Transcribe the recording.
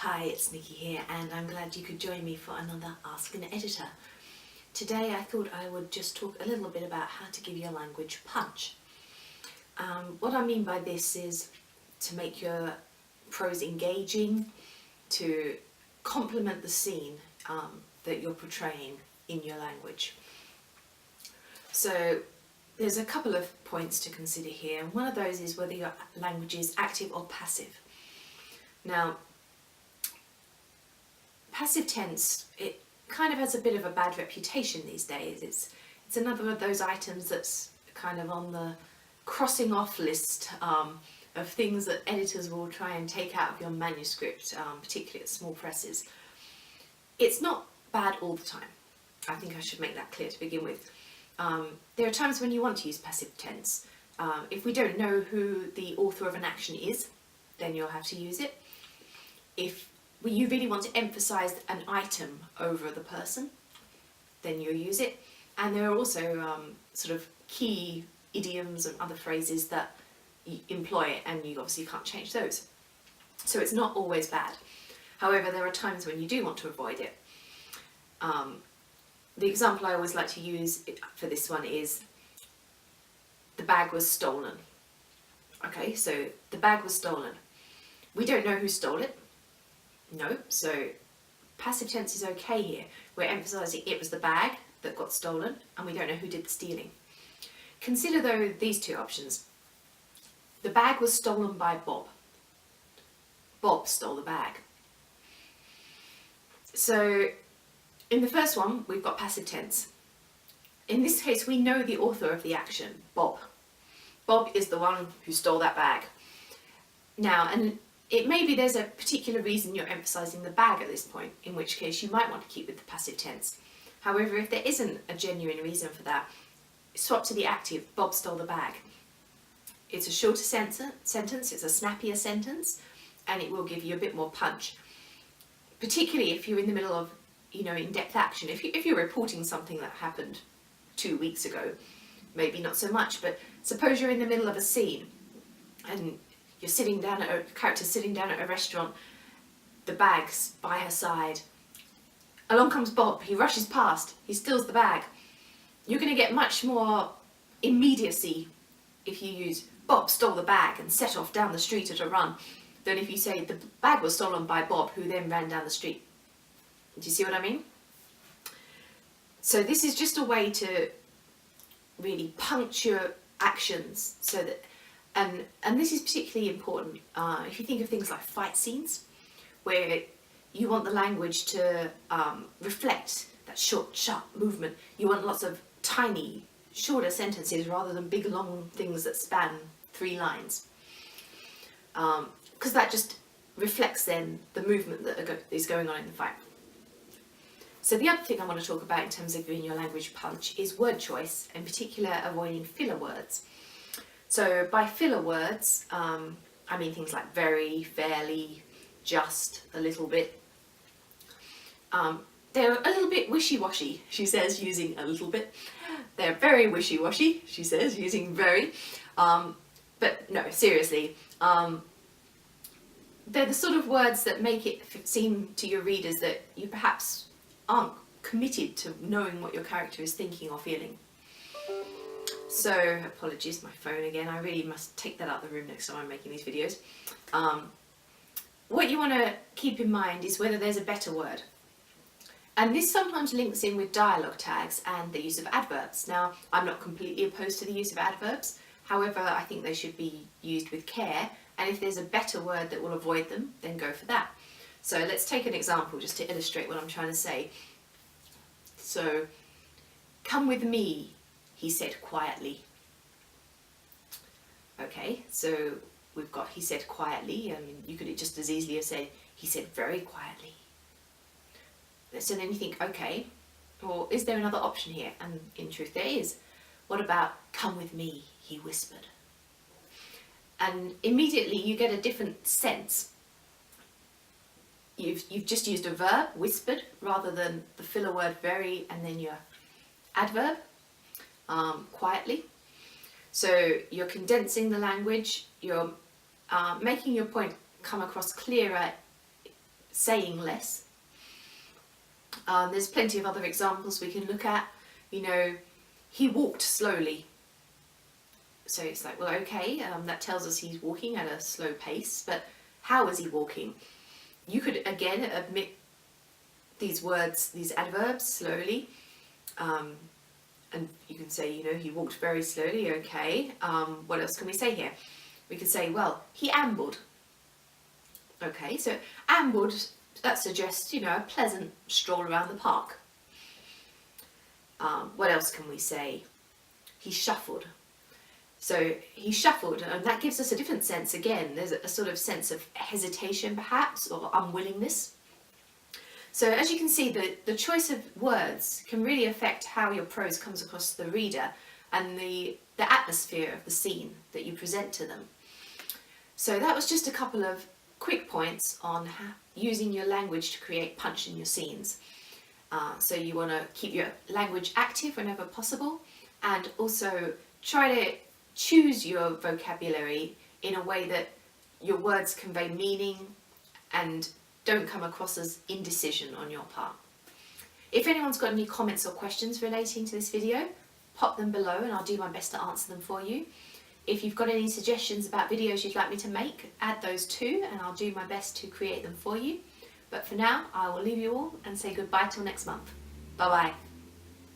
Hi, it's Nikki here, and I'm glad you could join me for another Ask an Editor. Today I thought I would just talk a little bit about how to give your language punch. What I mean by this is to make your prose engaging, to complement the scene that you're portraying in your language. So there's a couple of points to consider here. One of those is whether your language is active or passive. Now, passive tense, it kind of has a bit of a bad reputation these days. It's another of those items that's kind of on the crossing off list of things that editors will try and take out of your manuscript, particularly at small presses. It's not bad all the time. I think I should make that clear to begin with. There are times when you want to use passive tense. If we don't know who the author of an action is, then you'll have to use it. If you really want to emphasise an item over the person, then you'll use it. And there are also sort of key idioms and other phrases that you employ it, and you obviously can't change those. So it's not always bad. However, there are times when you do want to avoid it. The example I always like to use for this one is the bag was stolen. Okay, so the bag was stolen. We don't know who stole it. No, so passive tense is okay here. We're emphasising it was the bag that got stolen and we don't know who did the stealing. Consider though these two options. The bag was stolen by Bob. Bob stole the bag. So in the first one we've got passive tense. In this case we know the author of the action, Bob. Bob is the one who stole that bag. Now, and it may be there's a particular reason you're emphasising the bag at this point, in which case you might want to keep with the passive tense. However, if there isn't a genuine reason for that, swap to the active, Bob stole the bag. It's a shorter sentence, it's a snappier sentence, and it will give you a bit more punch. Particularly if you're in the middle of, in-depth action. If you're reporting something that happened 2 weeks ago, maybe not so much, but suppose you're in the middle of a scene and you're character's sitting down at a restaurant, the bag's by her side. Along comes Bob, he rushes past, he steals the bag. You're going to get much more immediacy if you use Bob stole the bag and set off down the street at a run, than if you say the bag was stolen by Bob, who then ran down the street. Do you see what I mean? So this is just a way to really punch your actions so that, and this is particularly important if you think of things like fight scenes, where you want the language to reflect that short, sharp movement. You want lots of tiny, shorter sentences rather than big, long things that span 3 lines. Because that just reflects then the movement that is going on in the fight. So the other thing I want to talk about in terms of giving your language punch is word choice, in particular avoiding filler words. So by filler words, I mean things like very, fairly, just, a little bit. They're a little bit wishy-washy, she says, using a little bit. They're very wishy-washy, she says, using very. But no, seriously, they're the sort of words that make it seem to your readers that you perhaps aren't committed to knowing what your character is thinking or feeling. So, apologies, my phone again, I really must take that out of the room next time I'm making these videos. What you want to keep in mind is whether there's a better word. And this sometimes links in with dialogue tags and the use of adverbs. Now, I'm not completely opposed to the use of adverbs, however, I think they should be used with care, and if there's a better word that will avoid them, then go for that. So let's take an example just to illustrate what I'm trying to say. So, come with me, he said quietly. Okay, so we've got he said quietly, and you could just as easily have said he said very quietly. So then you think, okay, well, is there another option here? And in truth there is. What about come with me, he whispered? And immediately you get a different sense. You've just used a verb, whispered, rather than the filler word very and then your adverb, quietly. So you're condensing the language, you're making your point come across clearer saying less. There's plenty of other examples we can look at. You know, he walked slowly. So it's like, well, okay, that tells us he's walking at a slow pace, but how is he walking? You could, again, omit these words, these adverbs, slowly. And you can say, you know, he walked very slowly, okay. What else can we say here? We could say, well, he ambled. Okay, so ambled, that suggests, you know, a pleasant stroll around the park. What else can we say? He shuffled. So he shuffled, and that gives us a different sense again. There's a sort of sense of hesitation perhaps, or unwillingness. So as you can see, the choice of words can really affect how your prose comes across to the reader and the atmosphere of the scene that you present to them. So that was just a couple of quick points on using your language to create punch in your scenes. So you want to keep your language active whenever possible, and also try to choose your vocabulary in a way that your words convey meaning and don't come across as indecision on your part. If anyone's got any comments or questions relating to this video, pop them below and I'll do my best to answer them for you. If you've got any suggestions about videos you'd like me to make, add those too, and I'll do my best to create them for you. But for now, I will leave you all and say goodbye till next month. Bye bye.